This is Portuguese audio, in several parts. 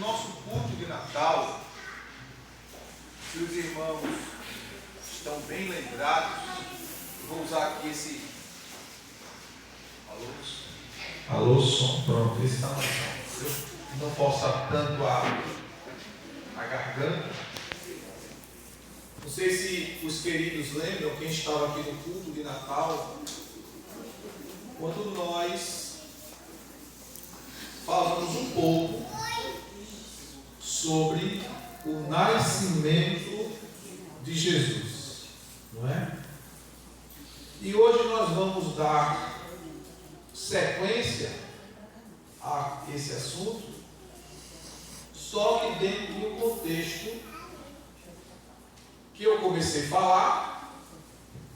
nosso culto de Natal, se os irmãos estão bem lembrados, eu vou usar aqui esse alô som, pronto, esse está mais alto. Eu não forçar tanto a garganta. Não sei se os queridos lembram, quem estava aqui no culto de Natal, quando nós falamos um pouco sobre o nascimento de Jesus, não é? E hoje nós vamos dar sequência a esse assunto, só que dentro do contexto que eu comecei a falar,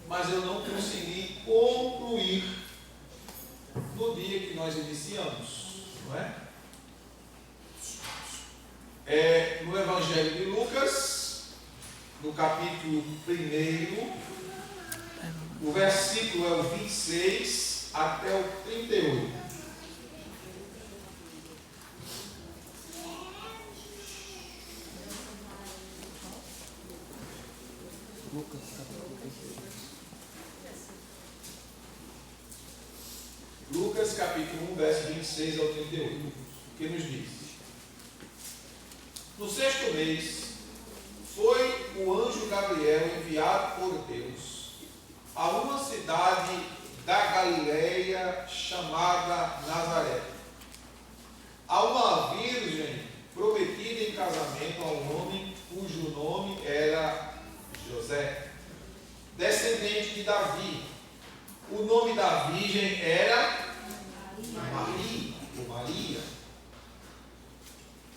mas eu não consegui concluir no dia que nós iniciamos, não é? No Evangelho de Lucas, no capítulo 1, o versículo é o 26 até o 38. Lucas capítulo 1, verso 26 ao 38, que nos diz: no 6º mês, foi o anjo Gabriel enviado por Deus a uma cidade da Galileia chamada Nazaré, a uma virgem prometida em casamento a um homem cujo nome era José, descendente de Davi. O nome da virgem era Maria.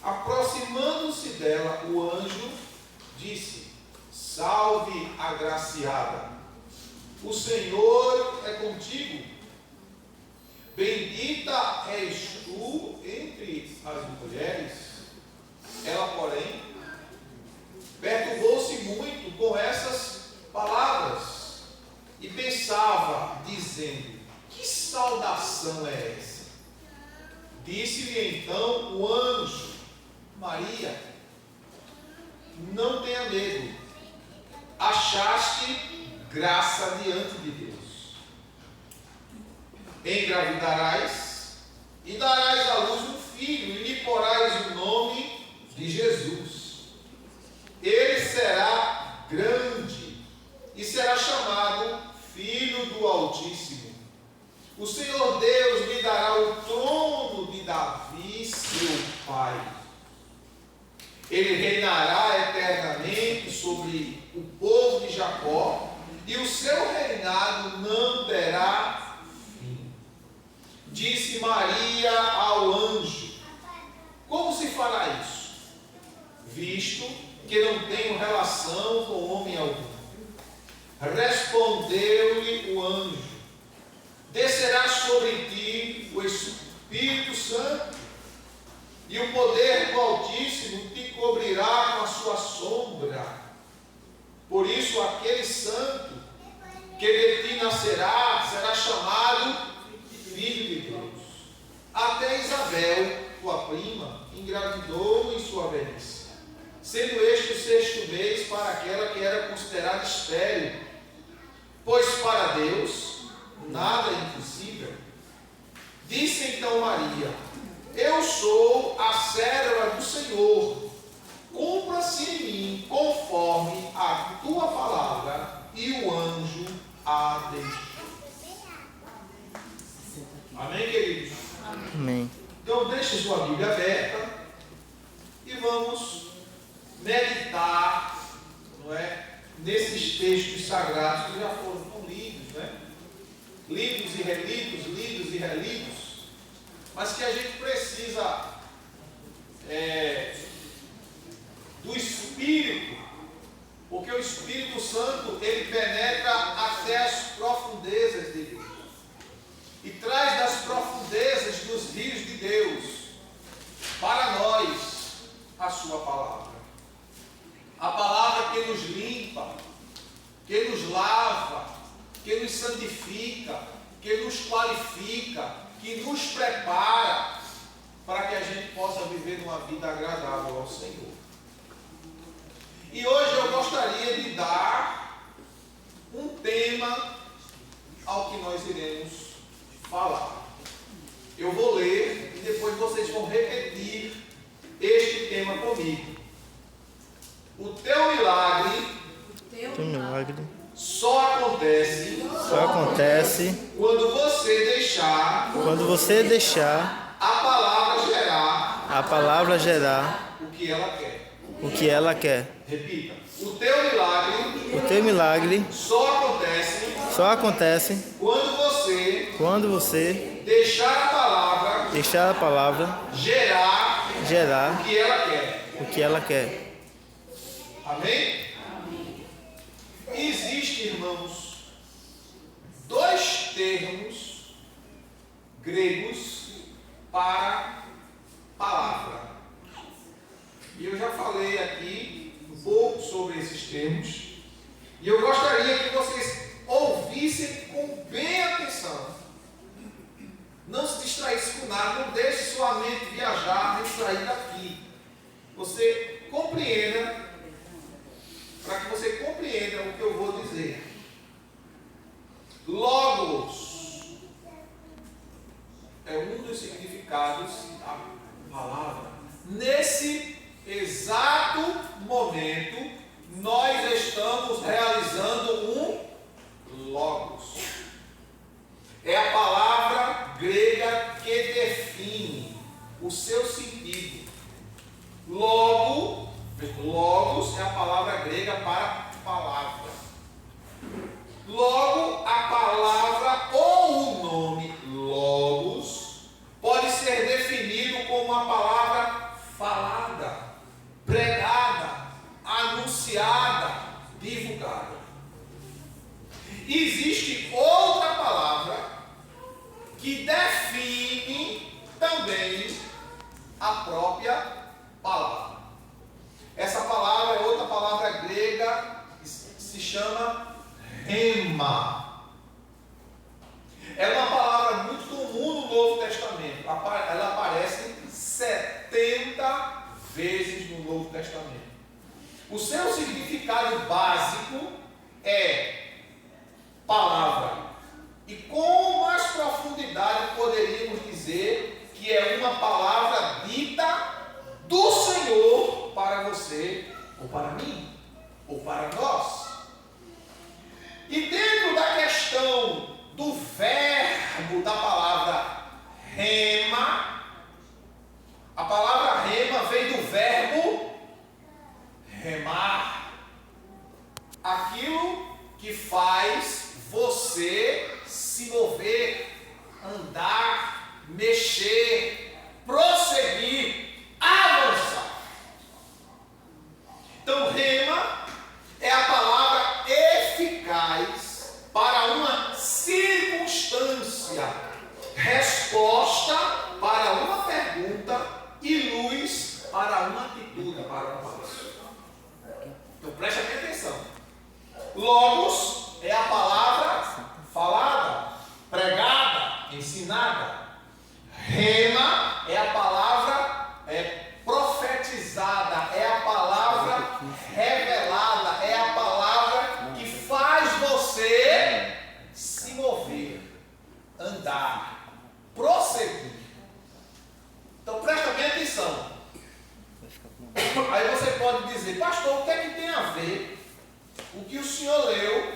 Aproximando-se dela, o anjo disse: salve, agraciada, o Senhor é contigo. Bendita és tu entre as mulheres. Ela, porém, perturbou-se muito com essas palavras e pensava, dizendo: que saudação é essa? Disse-lhe então o anjo: Maria, não tenha medo, achaste graça diante de Deus. Engravidarás e darás à luz um filho, e lhe porás o nome de Jesus. Ele será grande e será chamado Filho do Altíssimo. O Senhor Deus lhe dará o trono de Davi, seu pai. Ele reinará eternamente sobre o povo de Jacó, e o seu reinado não terá fim. Disse Maria ao anjo: como se fará isso, visto que não tenho relação com homem algum? Respondeu-lhe o anjo: descerá sobre ti o Espírito Santo, e o poder do Altíssimo te cobrirá com a sua sombra. Por isso, aquele santo que de ti nascerá será chamado Filho de Deus. Até Isabel, tua prima, engravidou em sua velhice, sendo este o 6º mês para aquela que era considerada estéril, pois para Deus nada é impossível. Disse então Maria: eu sou a serva do Senhor, cumpra-se em mim conforme a tua palavra. E o anjo a deixou. Amém, queridos? Amém. Então deixe sua Bíblia aberta e vamos meditar, não é, nesses textos sagrados que já foram tão lidos, né? Lidos e relidos, mas que a gente precisa do Espírito, porque o Espírito Santo, ele penetra até as profundezas de Deus e traz das profundezas dos rios de Deus para nós a sua palavra. A palavra que nos limpa, que nos lava, que nos santifica, que nos qualifica, que nos prepara para que a gente possa viver uma vida agradável ao Senhor. E hoje eu gostaria de dar um tema ao que nós iremos falar. Eu vou ler e depois vocês vão repetir este tema comigo. O teu milagre só acontece quando você deixar a palavra gerar o que ela quer. Repita. O teu milagre só acontece quando você deixar a palavra gerar o que ela quer. Amém? Existem, irmãos, dois termos gregos para palavra. E eu já falei aqui um pouco sobre esses termos. E eu gostaria que vocês ouvissem com bem atenção. Não se distraísse com nada, não deixe sua mente viajar, nem sair daqui. Você compreenda, para que você compreenda o que eu vou dizer. Logos é um dos significados da palavra. Nesse exato momento, nós estamos realizando um logos. É a palavra grega que define o seu sentido. Logos é a palavra grega para palavra. Logo, a palavra ou o nome logos pode ser definido como uma palavra falada, pregada, anunciada, divulgada. Existe outra palavra que define também a própria palavra. Essa palavra é outra palavra grega que se chama rema. É uma palavra muito comum no Novo Testamento. Ela aparece 70 vezes no Novo Testamento. O seu significado básico é palavra. E com mais profundidade poderíamos dizer que é uma palavra dita do Senhor para você, ou para mim, ou para nós. E dentro da questão do verbo da palavra rema, a palavra rema vem do verbo remar. Aquilo que faz você se mover, andar, mexer, prosseguir, avançar. Então, rema é a palavra eficaz para uma circunstância, resposta para uma pergunta e luz para uma atitude, para um passo. Então, preste atenção. Logos é a palavra falada, pregada, ensinada. Rema é a palavra profetizada, é a palavra revelada, é a palavra que faz você se mover, andar, prosseguir. Então presta bem atenção. Aí você pode dizer, pastor, o que é que tem a ver o que o senhor leu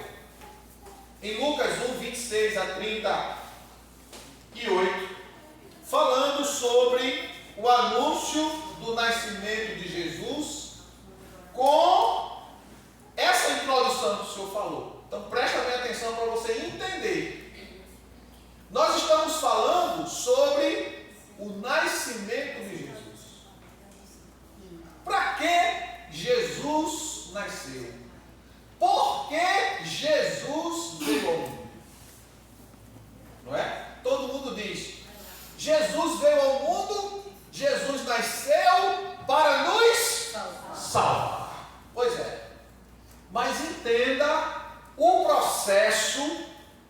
em Lucas 1, 26 a 38, falando sobre o anúncio do nascimento de Jesus, com essa introdução que o senhor falou. Então presta bem atenção para você entender. Nós estamos falando sobre o nascimento de Jesus. Para que Jesus nasceu? Por que Jesus veio ao mundo? Não é? Todo mundo diz, Jesus veio ao mundo, Jesus nasceu para nos salvar. Pois é. Mas entenda o processo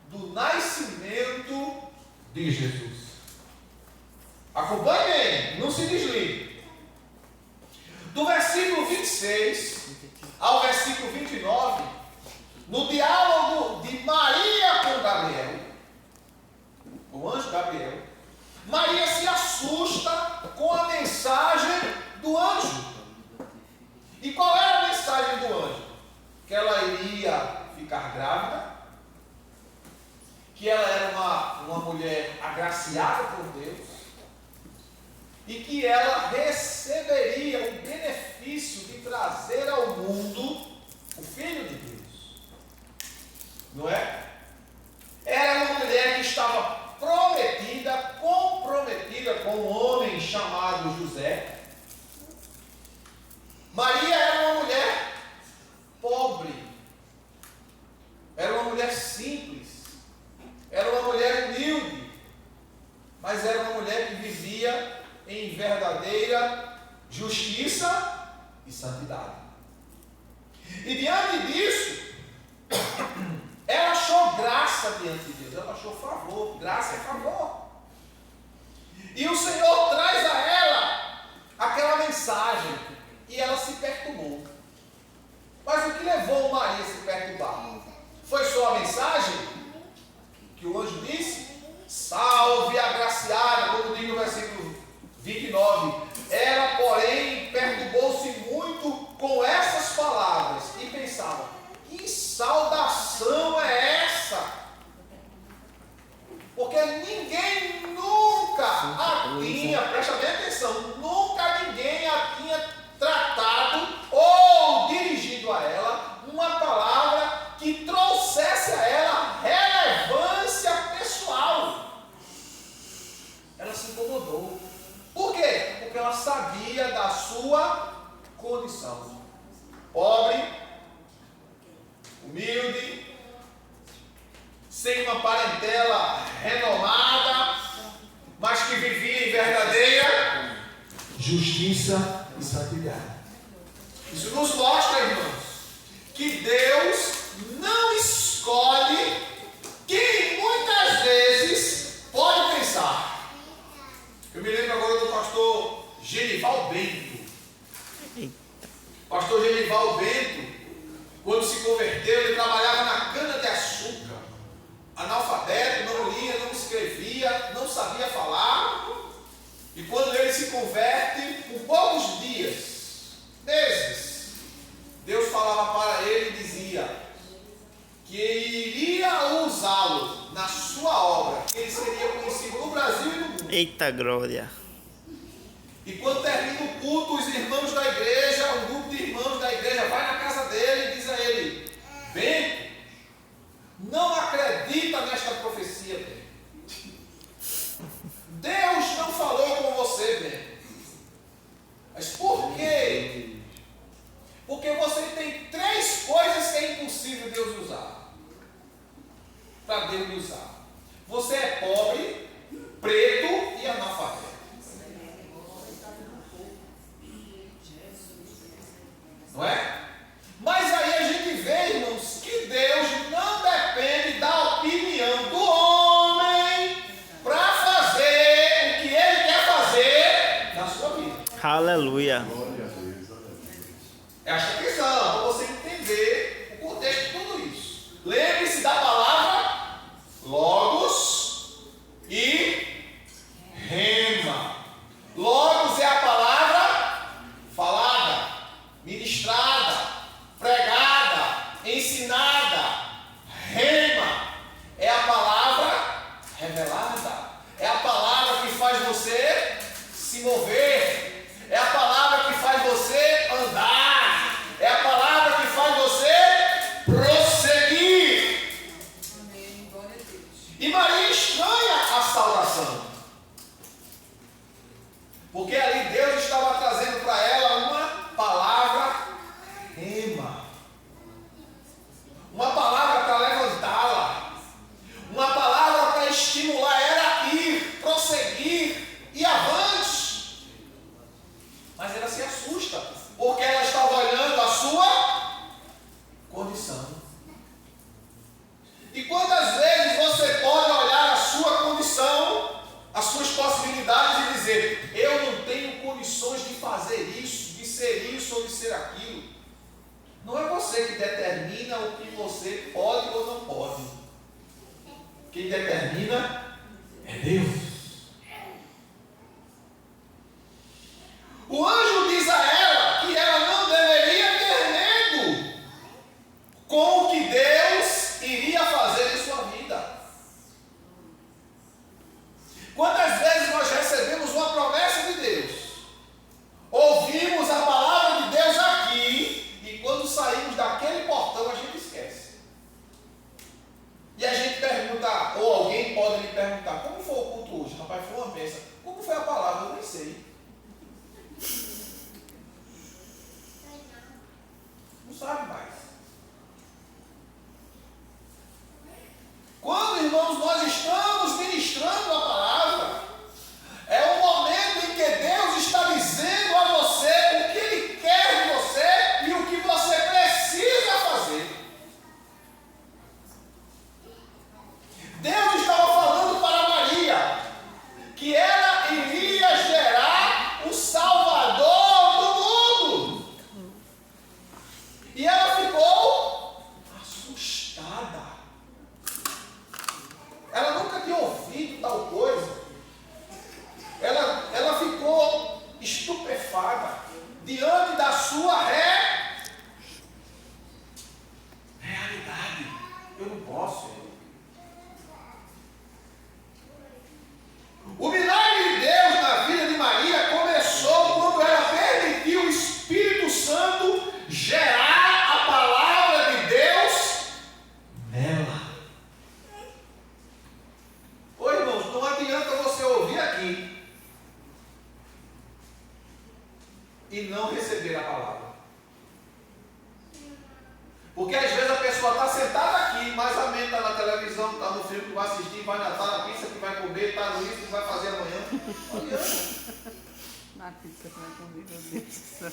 do nascimento de Jesus. Acompanhe bem. 26 ao versículo 29, no diálogo de Maria com Gabriel, o anjo Gabriel, Maria se assusta com a mensagem do anjo. E qual era a mensagem do anjo? Que ela iria ficar grávida, que ela era uma mulher agraciada por Deus, e que ela receberia o benefício de trazer ao mundo o Filho de Deus. Não é? Era uma mulher que estava comprometida com um homem chamado José. Maria era uma mulher pobre, era uma mulher simples, era uma mulher humilde, mas era uma mulher que vivia em verdadeira justiça e santidade. E diante disso, ela achou graça diante de Deus, ela achou favor, graça é favor. E o Senhor traz a ela aquela mensagem e ela se perturbou. Mas o que levou Maria a se perturbar? Foi só a mensagem que o anjo disse? Salve agraciada, como diz no versículo 29. Ela, porém, perturbou-se muito com essas palavras e pensava: que saudação é essa? Porque ninguém nunca a tinha, presta bem atenção, nunca ninguém a tinha tratado ou dirigido a ela uma palavra que trouxesse a ela relevância pessoal. Ela se incomodou. Por quê? Porque ela sabia da sua condição. Pobre, humilde, sem uma parentela renomada, mas que vivia em verdadeira justiça e santidade. Isso nos mostra, irmãos, que Deus não escolhe quem muitas vezes pode pensar. Eu me lembro agora do pastor Genival Bento. Pastor Genival Bento, quando se converteu, ele trabalhava na cana-de-açúcar. Analfabeto, não lia, não escrevia, não sabia falar. E quando ele se converte, por poucos dias, meses, Deus falava para ele e dizia que iria usá-lo na sua obra, que ele seria conhecido no Brasil e no mundo. Eita glória! E quando termina o culto, os irmãos da igreja, um grupo de irmãos da igreja vai na casa dele e diz a ele: Bento, não acredita nesta profecia, Bento. Deus não falou com você, Bento. Mas por quê? Porque você tem 3 coisas que é impossível Deus usar. Para Deus usar. Você é pobre, preto e analfabeto. Não é? Mas aí a gente vê, irmãos, que Deus não depende da opinião do homem para fazer o que Ele quer fazer na sua vida. Aleluia! Presta atenção, para você entender o contexto de tudo isso. Lembre-se da palavra logos e rema. Logos é a palavra falada, ministrada, pregada, ensinada. Rema é a palavra revelada. É a palavra que faz você se mover. É a palavra que faz você andar. É a palavra que faz você prosseguir. Amém. Glória a Deus. E Maria estranha a saudação. Porque ali Deus estava trazendo para ela uma palavra rema. Uma palavra para levantá-la. Uma palavra para estimular ela a ir, prosseguir e avante. Mas ela se assusta, porque ela estava olhando a sua condição. E quantas vezes você pode olhar a sua condição, as suas possibilidades e dizer: eu não tenho condições de fazer isso, de ser isso ou de ser aquilo. você que determina o que você pode ou não pode. Quem determina é Deus. O anjo diz a ela que ela não deveria ter medo com o que Deus iria fazer em sua vida. Quantas vezes nós recebemos uma promessa de Deus, ouvimos a palavra de Deus aqui, e quando saímos daquele portão a gente esquece. E a gente pergunta, ou alguém pode lhe perguntar, como foi o culto hoje? Rapaz, foi uma bênção. Como foi a palavra? Eu nem sei. Não sabe mais. Quando, irmãos, nós estamos ministrando a palavra, é o momento em que Deus está dizendo a você o que Ele quer de você e o que você precisa fazer. Deus estava falando para Maria que ela iria gerar o Salvador do mundo. E ela ficou assustada. Ela nunca tinha ouvido tal coisa. Ela ficou estupefada diante da sua realidade. Eu não posso. O milagre de Deus na vida de Maria começou quando ela permitiu o Espírito Santo gerar a palavra de Deus nela. Ô irmãos, não adianta você ouvir aqui e não receber a palavra. Porque às vezes a pessoa está sentada aqui, mas a mente está na televisão, está no filme que vai assistir, vai na pizza que vai comer, está no isso que vai fazer amanhã. Olha. Na pizza que vai comer, meu Deus do céu.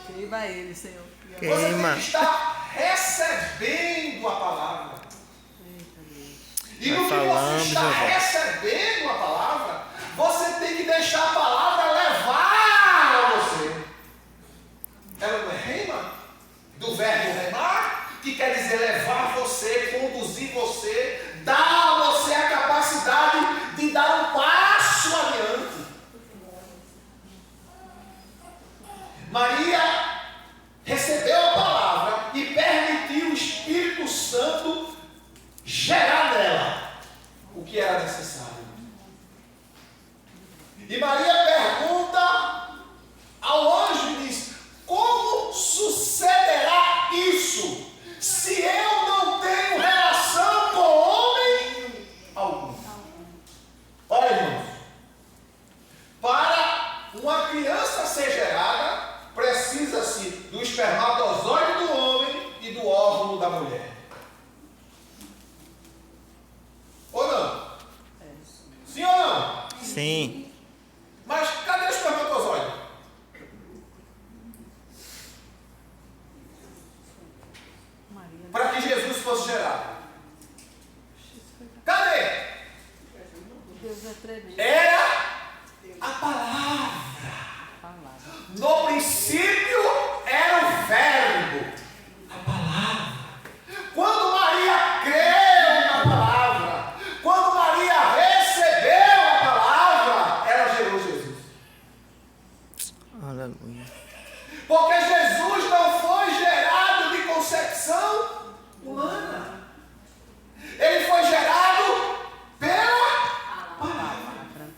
Queima ele, Senhor. Você tem que estar recebendo a palavra. E no que você está recebendo a palavra, você tem que deixar a palavra levar a você. Ela não é rema? Do verbo remar, que quer dizer levar você, conduzir você, dar a você a capacidade de dar um passo adiante. Maria recebeu a palavra e permitiu o Espírito Santo gerar nela o que era necessário. E Maria pergunta ao anjo e diz: como sucederá isso se eu não tenho relação com homem algum? Olha, irmãos, para uma criança ser gerada, precisa-se do espermatozoide do homem e do óvulo da mulher. Ou não? Sim ou não? Sim. Mas cadê o espermatozoide? Para que Jesus fosse gerado. Cadê? Deus é tremendo. Era a palavra. No princípio era o verbo. A palavra. Quando Maria creu na palavra, quando Maria recebeu a palavra, ela gerou Jesus. Aleluia. Porque Jesus não foi gerado de concepção humana. Ele foi gerado pela palavra.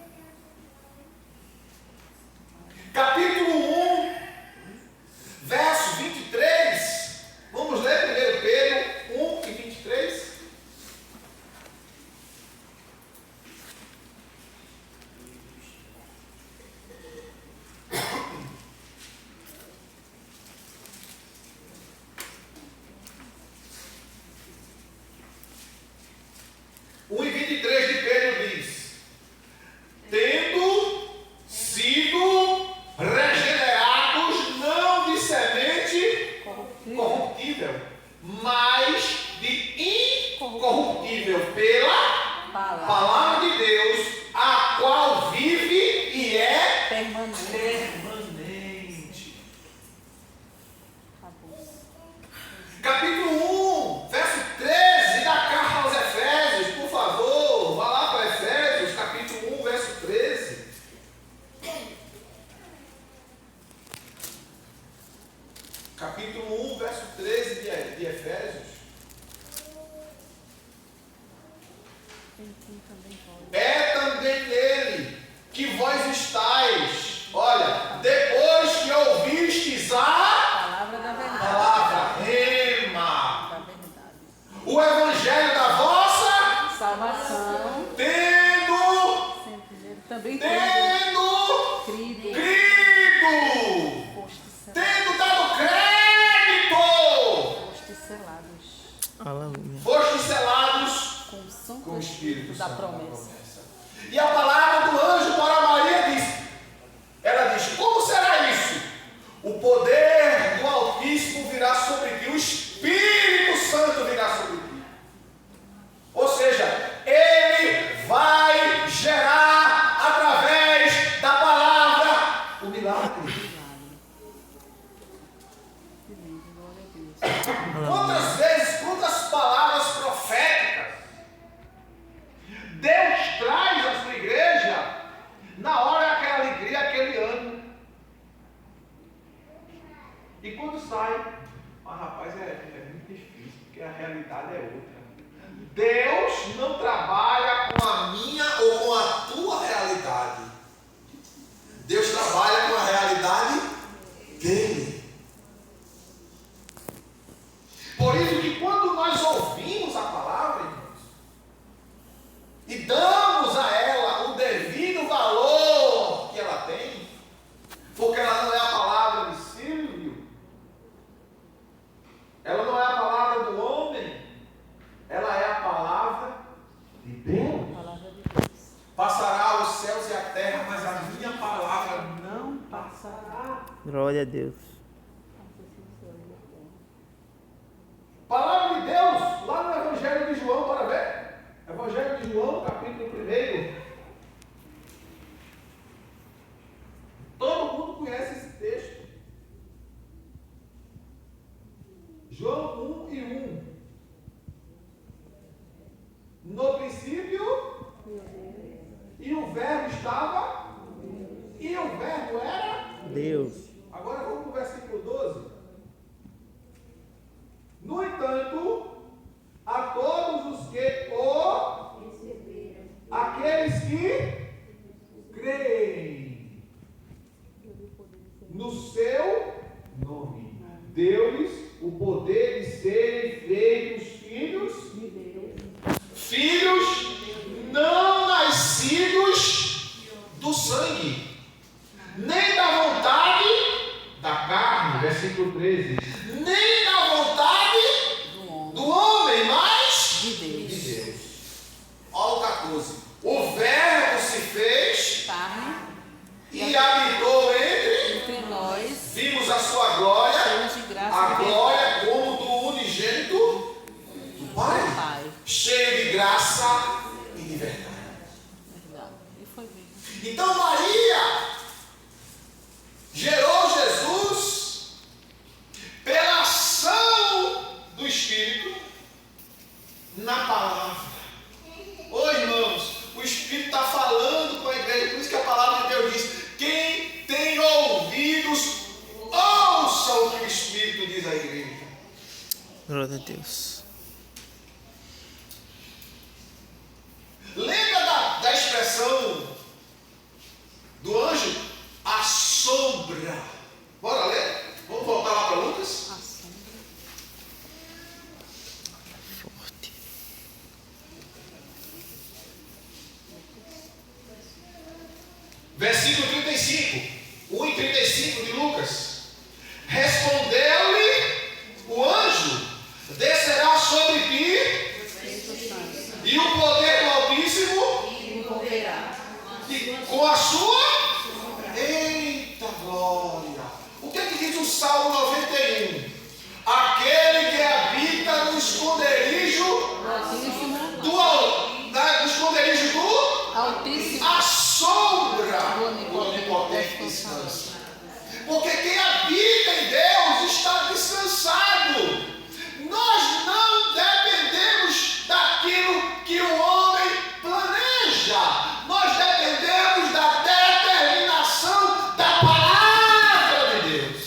Capítulo 1, verso 23. Vamos ler 1 Pedro 1 e 23. O 23 de Pedro diz: tendo sido regenerados não de semente corruptível, mas de incorruptível pela palavra de Deus, a qual vive e é permanente. permanente. capítulo 1, verso 13 de Efésios. É também nele que vós estáis, olha, depois que ouvistes a Palavra da verdade. palavra rema, Da verdade. o evangelho da vossa, Salvação. tendo Também crido, Foste selados. tendo dado crédito, Foste selados. Aleluia. foste selados Com o Santo com o Espírito da Santo promessa. E a palavra do anjo para Maria diz, ela diz, como será isso? O poder do Altíssimo virá sobre ti, o Espírito Santo virá sobre ti. Ou seja, ele vai gerar através da palavra o milagre. Que lindo, glória a Deus. Quantas vezes, quantas palavras proféticas Deus traz à sua igreja na hora daquela alegria, aquele ano. E quando sai, rapaz, é muito difícil, porque a realidade é outra. Deus não trabalha com a minha ou com a tua realidade. Deus trabalha com a realidade dele. Por isso que quando nós ouvimos a palavra, irmãos, e damos a ela o devido valor que ela tem, porque ela não é a palavra de Silvio, ela não é a palavra do homem, ela é a palavra de Deus. Palavra de Deus. Passará os céus e a terra, mas a minha palavra não passará. Glória a Deus. Palavra de Deus, lá no Evangelho de João, para ver. Evangelho de João, capítulo 1. Todo mundo conhece esse texto. João 1:1. No princípio, e o verbo estava, e o verbo era. Deus. Agora vamos para o versículo 12. No entanto, a todos os que o receberam, aqueles que creem no seu nome, deu-lhes o poder de serem feitos filhos de Deus. Filhos não nascidos do sangue, nem da vontade da carne, versículo 13, nem da vontade do homem, mas De Deus. Olha o 14. O verbo se fez Carne. e habitou entre nós. vimos a sua glória, Cheios de graça a e de glória como do unigênito do Pai, Pai. cheio de graça e de verdade. Verdade. E foi mesmo. Então Maria gerou Jesus pela ação do Espírito na palavra. Ô irmãos, o Espírito está falando com a igreja, por isso que a palavra de Deus diz: quem tem ouvidos, ouça o que o Espírito diz à igreja. Glória a Deus. Lembra da expressão do anjo? A sombra. Bora ler? Vamos voltar lá para Lucas? A sombra. Forte. Versículo 35. 1:35 de Lucas. Respondeu-lhe o anjo: descerá sobre ti e o poder do Altíssimo e com a sua. Eita glória! O que é que diz o Salmo 91? Aquele que habita no esconderijo no esconderijo do Altíssimo. a sombra do onipotente descansa. Porque quem habita em Deus está descansado. Nós não dependemos daquilo que o homem planeja. Nós dependemos da determinação da palavra de Deus.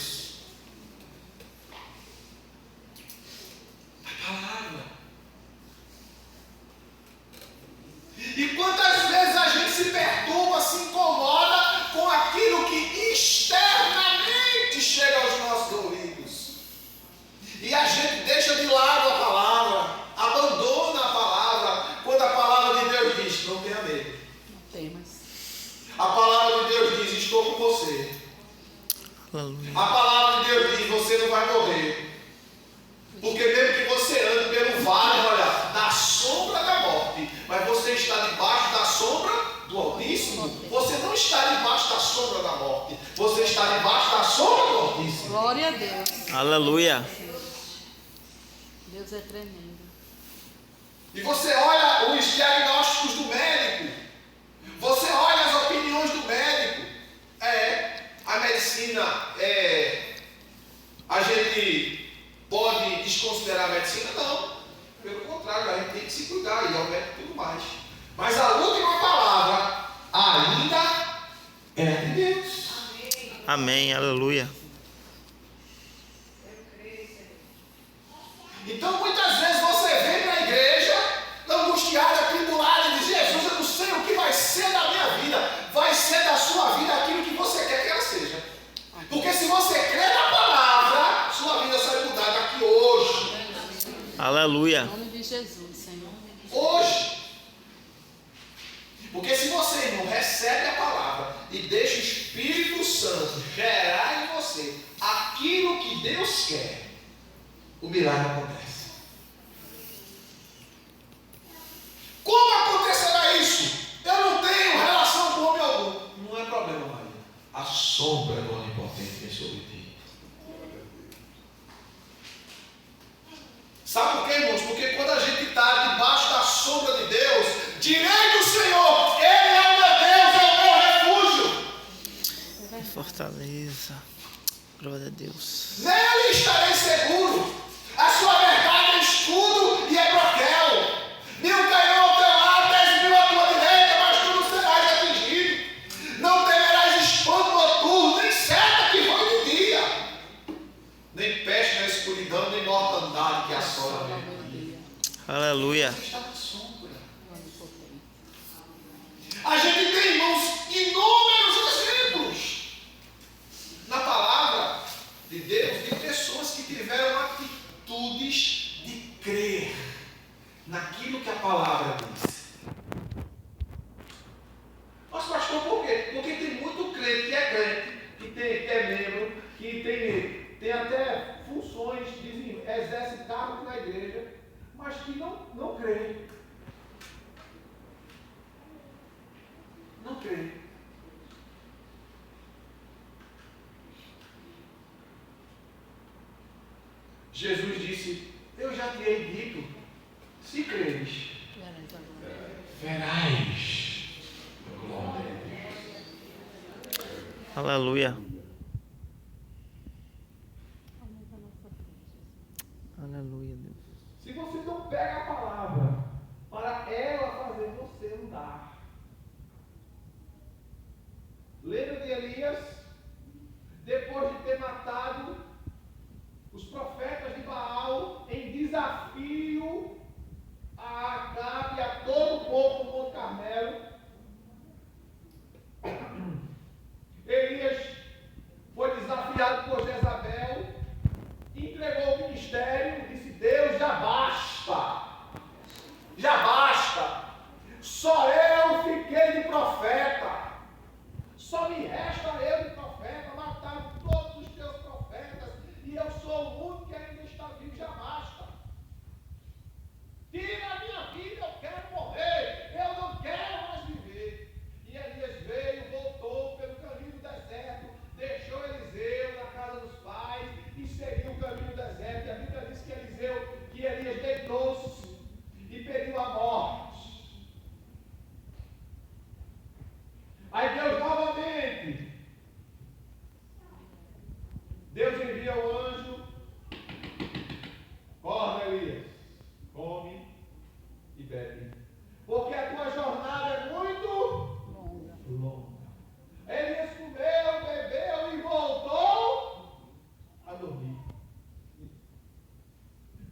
Aleluia. A palavra de Deus diz: você não vai morrer. Porque mesmo que você ande pelo vale, olha, da sombra da morte, mas você está debaixo da sombra do Altíssimo. Você não está debaixo da sombra da morte. Você está debaixo da sombra do Altíssimo. Glória a Deus. Aleluia. Deus é tremendo. E você olha os diagnósticos do médico. Você olha as opiniões do médico. A medicina a gente pode desconsiderar a medicina? Não. Pelo contrário, a gente tem que se cuidar e ao médico e tudo mais. Mas a última palavra ainda é de Deus. Amém. Aleluia. Então muitas vezes você vem para a igreja angustiado, atribulado e diz: Jesus, eu não sei o que vai ser da minha vida. Vai ser da sua vida aquilo que você quer que ela seja. Porque se você crê na palavra, sua vida sai mudar daqui hoje. Aleluia. Em nome de Jesus, Senhor. Hoje. Porque se você não recebe a palavra e deixa o Espírito Santo gerar em você aquilo que Deus quer, o milagre acontece. Como acontecerá isso? Eu não tenho relação com homem algum. Não é problema, Maria. A sombra do Onipotente vem sobre ti. Sabe por quê, irmãos? Porque quando a gente está debaixo da sombra de Deus, direi do Senhor: Ele é o meu Deus, é o meu refúgio. Fortaleza. Glória a Deus. Nele estarei seguro. A sua verdade é escudo e é broquel. Mil cairão ao teu lado, 10.000 à tua direita, mas tu não serás atingido. Não temerás espanto noturno, nem seta que voe de dia, nem peste na escuridão, nem mortandade que assola a meio-dia. Aleluia. Está na sombra. A gente tem, irmãos, inúmeros exemplos na palavra de Deus de pessoas que tiveram atitudes de crer naquilo que a palavra diz. Mas pastor, por quê? Porque tem muito crente que é crente, que é membro, que tem até funções, dizem, exerce cargo na igreja, mas que não crê. Não crê. Jesus disse: eu já te hei dito, se creres, verás a glória de Deus. Aleluia. Aleluia, Deus. Se você não pega a palavra para ela fazer você andar. Lembra de Elias? Depois de ter matado os profetas de Baal em desafio a Acabe e a todo o povo do Monte Carmelo, Elias foi desafiado por Jezabel, entregou o ministério, disse: Deus, já basta, já basta, só eu fiquei de profeta, só me resta eu de profeta, mataram todos os teus profetas, e eu sou o único que ainda está vivo, já basta. Tira a minha vida, eu quero morrer, eu não quero mais viver. E Elias veio, voltou pelo caminho do deserto, deixou Eliseu na casa dos pais e seguiu o caminho do deserto. E a Bíblia diz que Elias deitou-se e pediu a morte. Aí Deus novamente, Deus envia o anjo: corre, Elias, come e bebe, porque a tua jornada é muito longa. Elias comeu, bebeu e voltou a dormir.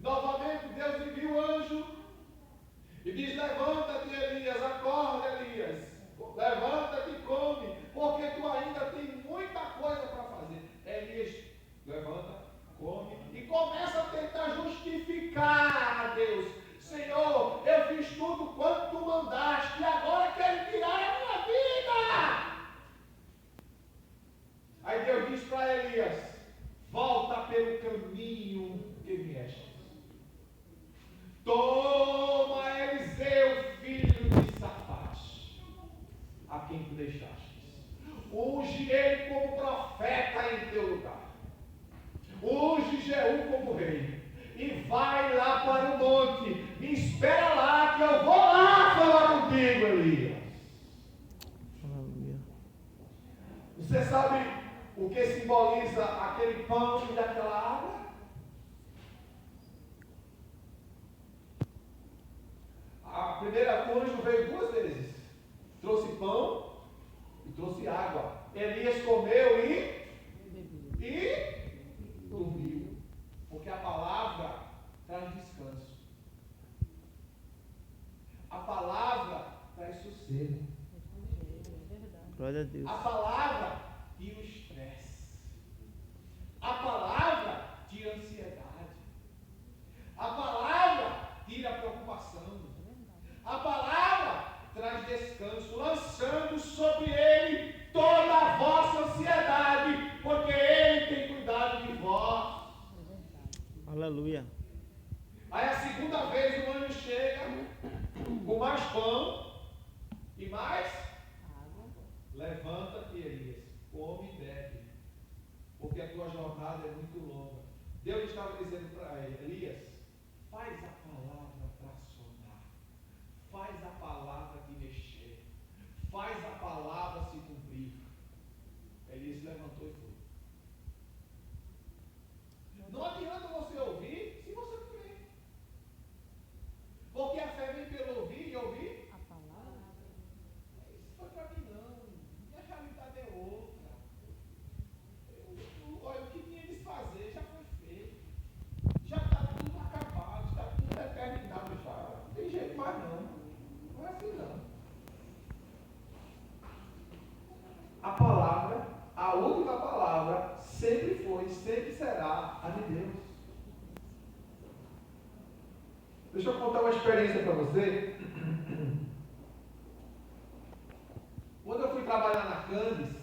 Novamente Deus envia o anjo e diz: levanta-te, Elias, acorda, Elias, levanta-te e come, porque tu ainda tem muita coisa para fazer. Elias levanta, para Elias: volta pelo caminho que vieste. Toma Eliseu, filho de Safate, a quem tu deixaste. Unge ele como profeta em teu lugar. Unge Jeú como rei. E vai lá para o monte. Me espera lá que eu vou lá falar contigo, Elias. Aleluia. Você sabe o que simboliza aquele pão e aquela água? A primeira anjo veio 2 vezes. Trouxe pão e trouxe água. Elias comeu e dormiu. Porque a palavra traz descanso. A palavra traz sossego. Glória a Deus. A palavra tira o estresse. A palavra tira a ansiedade. A palavra tira a preocupação. A palavra traz descanso, lançando sobre ele toda a vossa ansiedade, porque ele tem cuidado de vós. Aleluia. Aí a segunda vez o anjo chega com mais pão e mais água. Levanta-te, Elias, come e bebe, porque a tua jornada é muito longa. Deus estava dizendo para Elias: faz a palavra tracionar, faz a palavra te mexer, faz a palavra se cumprir. Elias levantou e foi. Não adianta você ouvir se você não crê. Porque a fé vem pelo ouvir e ouvir a palavra. Isso foi para mim não. Minha realidade é outra. Olha, o que tinha de fazer já foi feito. Já está tudo acabado, está tudo determinado já. Não tem jeito mais não. Não é assim não. A palavra, a última palavra, sempre foi, sempre será a de Deus. Deixa eu contar uma experiência para você. Quando eu fui trabalhar na Candes,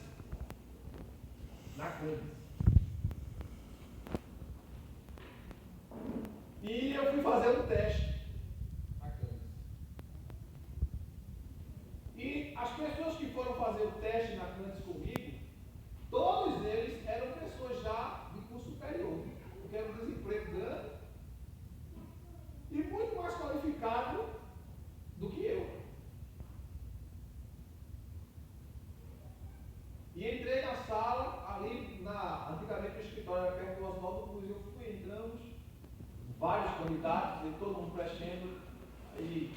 e eu fui fazer um teste na Candes. E as pessoas que foram fazer o teste na Candes comigo, todos eles eram pessoas já de curso superior, porque era um desemprego grande e muito mais qualificado do que eu. E entrei na sala, ali, antigamente o escritório era perto do Oswaldo Cruz, eu fui, entramos, vários candidatos, e todo mundo preenchendo, aí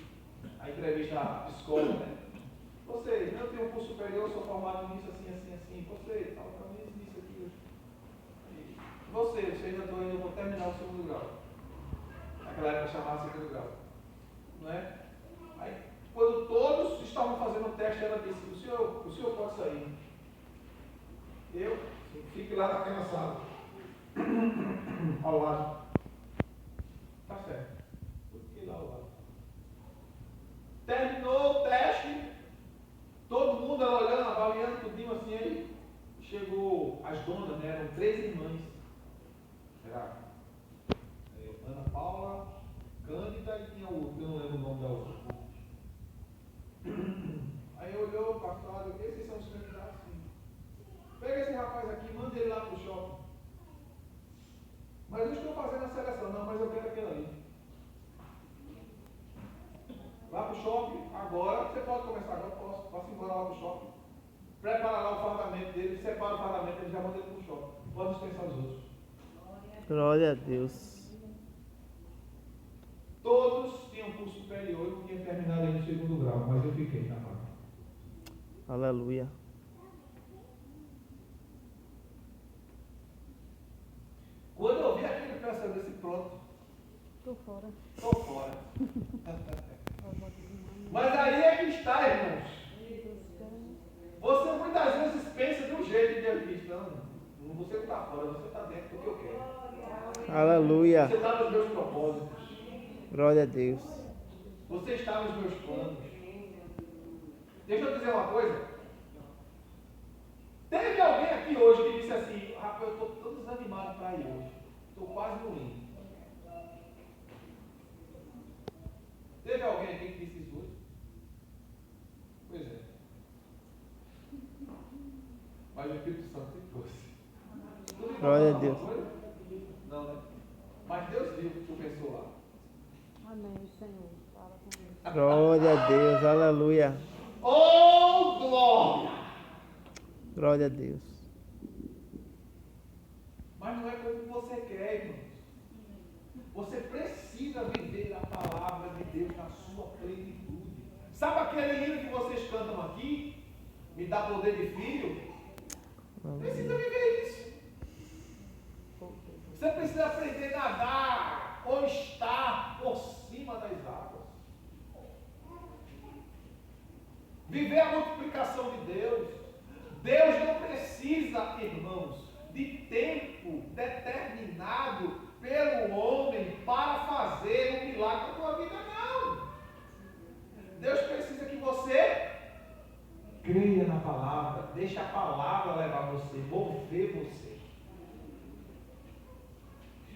a entrevista psicóloga, né? Você, eu tenho um curso superior, sou formado nisso, assim, assim, assim. Você, fala para mim nisso aqui. Você ainda estou indo, vou terminar o segundo grau. Naquela época chamava segundo grau. Não é? Aí, quando todos estavam fazendo o teste, ela disse: o senhor pode sair. Eu, fique lá naquela sala. Ao lado. Tá certo. Fiquei lá ao lado. Terminou o teste. Todo mundo ela olhando, avaliando tudinho assim, aí chegou as donas, né? Eram 3 irmãs. Era Ana Paula, Cândida e tinha outro, eu não lembro o nome da outra. Aí olhou, pastor, esses são os candidatos. Pega esse rapaz aqui, manda ele lá pro shopping. Mas eu estou fazendo a seleção, não, mas eu quero aquele ali. Lá pro shopping, agora, você pode começar agora, posso embora lá pro shopping. Prepara lá o fardamento dele, separa o fardamento, ele já manda ele pro shopping. Pode dispensar os outros. Glória a Deus. Todos tinham curso superior e não tinham terminado aí no segundo grau, mas eu fiquei na vaga. Aleluia. Quando eu vi aquele pessoal desse pronto, Tô fora. estou fora. Mas aí é que está, irmãos. Você muitas vezes pensa de um jeito e Deus diz: não, você não está fora, você está dentro do que eu quero. Aleluia. Você está nos meus propósitos. Glória a Deus. Você está nos meus planos. Deixa eu dizer uma coisa. Teve alguém aqui hoje que disse assim, rapaz, eu estou tão desanimado para ir hoje. Estou quase não indo. Teve alguém aqui que disse isso hoje? Pois é. Mas o Espírito Santo te trouxe. Glória a Deus. Não, né? Mas Deus viu que tu pensou lá. Amém, Senhor. Fala comigo. Glória a Deus. Aleluia. Oh, glória! Glória a Deus. Mas não é como você quer, irmãos. Você precisa viver a palavra de Deus na sua plenitude. Sabe aquele hino que vocês cantam aqui? Me dá poder de filho? Precisa viver isso. Você precisa aprender a nadar ou estar por cima das águas. Viver a multiplicação de Deus. Deus não precisa, irmãos, de tempo determinado pelo homem para fazer um milagre na tua vida, não. Deus precisa que você creia na palavra, deixe a palavra levar você, mover você.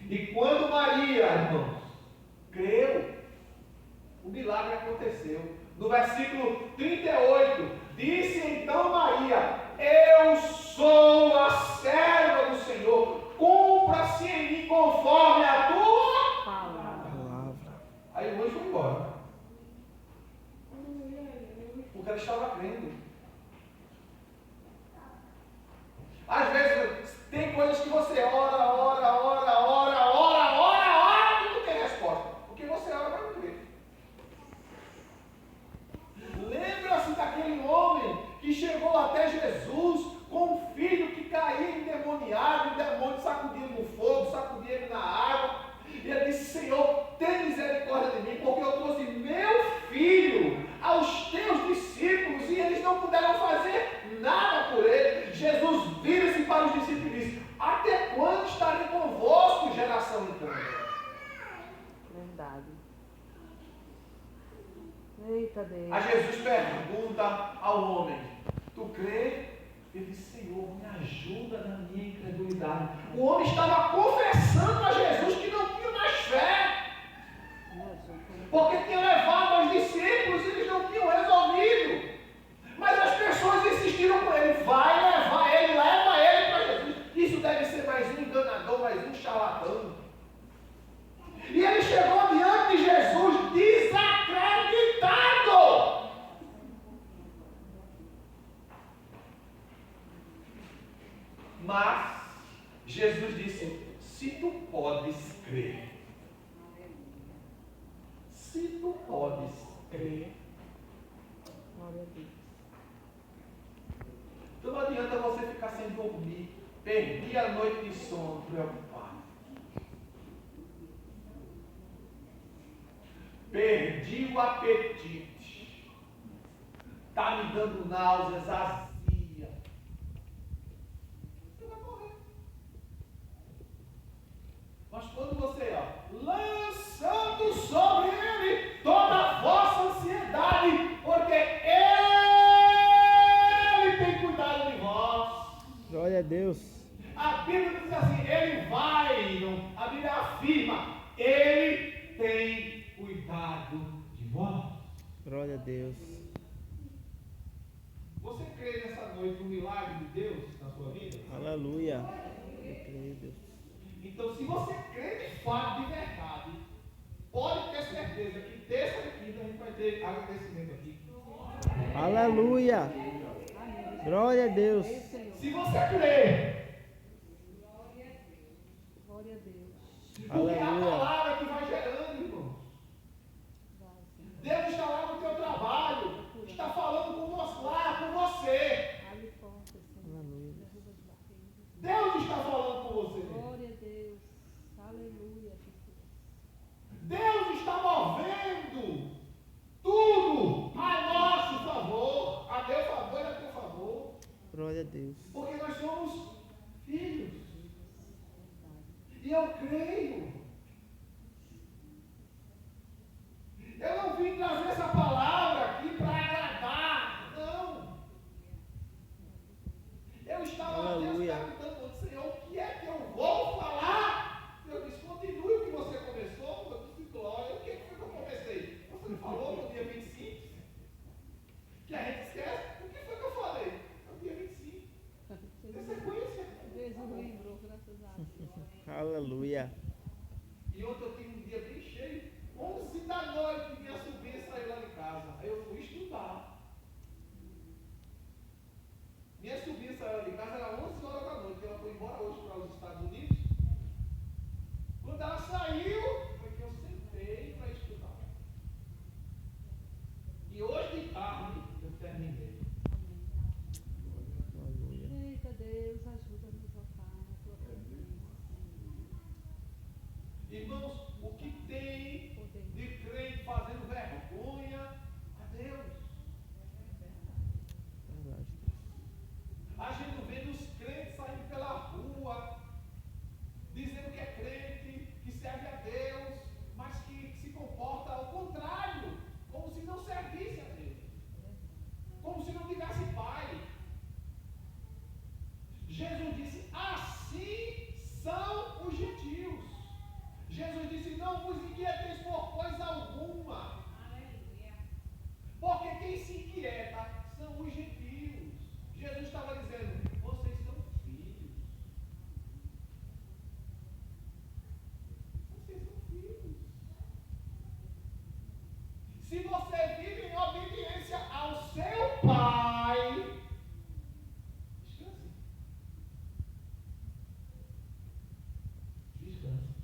E quando Maria, irmãos, creu, o milagre aconteceu. No versículo 38, disse então Maria: eu sou a serva do Senhor, cumpra-se em mim conforme a tua Palavra. Aí o anjo foi embora. Porque ela estava crendo. Às vezes tem coisas que você ora, e não tem resposta. Porque você ora, mas não crê. Lembra-se daquele homem que chegou até Jesus com um filho que caía endemoniado, o demônio sacudia ele no fogo, sacudia ele na água. E ele disse: Senhor, tem misericórdia de mim, porque eu trouxe meu filho aos teus discípulos e eles não puderam fazer nada por ele. Jesus vira-se para os discípulos e diz: até quando estarei convosco, geração incrédula? Verdade. Eita Deus. A Jesus pergunta ao homem: tu crê? Ele diz: Senhor, me ajuda na minha incredulidade. O homem estava confessando a Jesus que não tinha mais fé, porque tinha levado aos discípulos e eles não tinham resolvido. Mas as pessoas insistiram com ele: vai levar ele, leva ele para Jesus. Isso deve ser mais um enganador, mais um charlatão. E ele chegou diante de Jesus desacreditado. Mas Jesus disse: se tu podes crer, se tu podes crer, Glória a Deus. então não adianta você ficar sem dormir, perdi a noite de sono, preocupado. Perdi o apetite, está me dando náuseas, azia. Você vai morrer. Mas quando você, lançando sobre ele toda a vossa ansiedade, porque ele tem cuidado de vós. Glória a Deus. A Bíblia diz assim: ele vai, a Bíblia afirma, ele tem cuidado de vós. Glória a Deus. Você crê nessa noite no milagre de Deus na sua vida? Aleluia. Eu creio, Deus. Então, se você crê de fato, de verdade, pode ter certeza que terça e quinta a gente vai ter agradecimento aqui. Aleluia. Glória a Deus. Se você crê, Glória a Deus. porque Aleluia. é a palavra que vai gerando, irmãos. Deus está lá no teu trabalho, está falando com você, lá com você. Abre portas, Senhor. Aleluia. Derruba as barreiras. Deus está falando com você. Glória a Deus. Aleluia, Jesus. Deus está movendo tudo a nosso favor, a meu favor e a teu favor, Glória a Deus. porque nós somos filhos. E eu creio. Eu não vim trazer essa palavra aqui para agradar, não. Eu Aleluia. E ontem eu tive um dia bem cheio. 11 da noite, minha sobrinha saiu lá de casa. Aí eu fui estudar. Minha sobrinha saiu lá de casa, era 11 horas da noite. Ela foi embora hoje para os Estados Unidos. Quando ela saiu, foi que eu sentei para estudar. E hoje de tarde eu terminei. Aleluia. Eita Deus, ajuda-nos, ó Pai, na tua presença. Irmãos, o que tem de crente fazendo vergonha a Deus? Verdade. A gente vê os crentes saindo pela rua, dizendo que é crente, que serve a Deus, mas que se comporta ao contrário, como se não servisse a Deus, como se não tivesse Pai. Jesus disse: assim são os gentios. Jesus disse: não vos inquieteis por coisa alguma. Porque quem se inquieta são os gentios. Jesus estava dizendo: vocês são filhos. Vocês são filhos. Se você vive em obediência ao seu Pai, descanse. Descanse.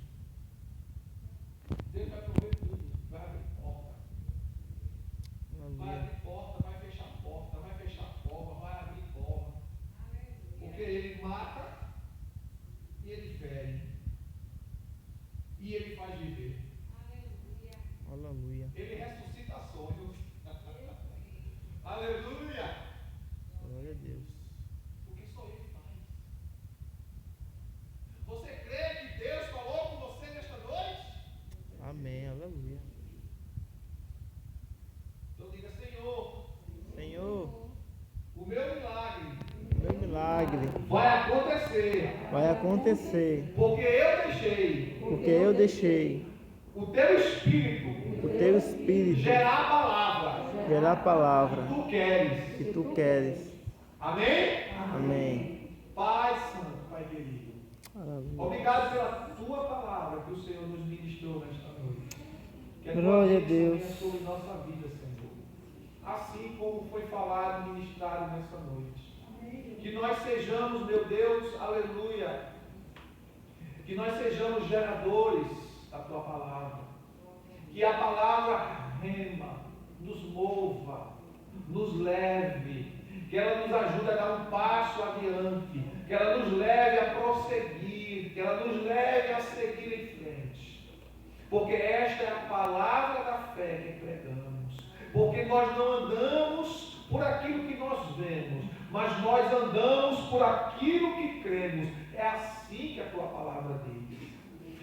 Deus vai prover tudo. Vai abrir porta. Vai Aleluia. abrir porta, vai fechar porta, vai fechar cova, vai abrir cova. Porque Ele mata e Ele fere. E Ele faz viver. Aleluia. Ele ressuscita sonhos. Aleluia! Glória a Deus. Porque só Ele faz. Você crê que Deus falou com você nesta noite? Amém. Aleluia. Então diga: Senhor, Senhor, o meu milagre meu milagre vai acontecer. vai acontecer, Porque eu deixei porque eu deixei o teu Espírito o teu Espírito gerar a palavra gerar a palavra que tu queres. que tu queres. Amém? Amém. Pai Santo, Pai querido, Aleluia. obrigado pela tua palavra que o Senhor nos ministrou nesta noite. Que a tua Glória a bênção Deus. venha sobre nossa vida, Senhor. Assim como foi falado e ministrado nessa noite. Que nós sejamos, meu Deus, aleluia. Que nós sejamos geradores da tua palavra. Que a palavra rema, nos mova, nos leve. Que ela nos ajude a dar um passo adiante. Que ela nos leve a prosseguir. Que ela nos leve a seguir em frente. Porque esta é a palavra da fé que pregamos. Porque nós não andamos por aquilo que nós vemos, mas nós andamos por aquilo que cremos. É assim que a tua palavra diz.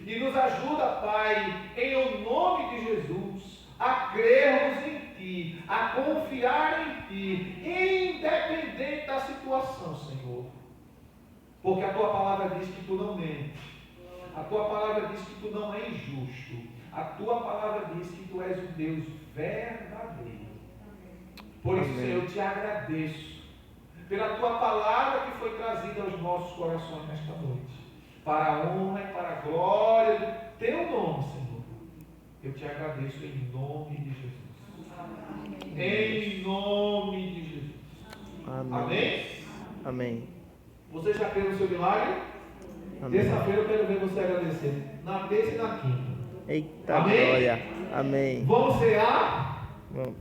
E nos ajuda, Pai, em nome de Jesus, a crermos em Ti, a confiar em Ti, independente da situação, Senhor. Porque a tua palavra diz que Tu não mentes. A tua palavra diz que Tu não é injusto. A tua palavra diz que Tu és um Deus verdadeiro. Por isso, Amém. Senhor, eu te agradeço pela tua palavra que foi trazida aos nossos corações nesta noite, para a honra e para a glória do teu nome, Senhor. Eu te agradeço em nome de Jesus. Em nome de Jesus. Amém. Amém? Amém. Você já crê no seu milagre? Amém. Terça-feira eu quero ver você agradecer. Na terça e na quinta. Eita Amém? glória. Amém. Vamos cear? Vamos.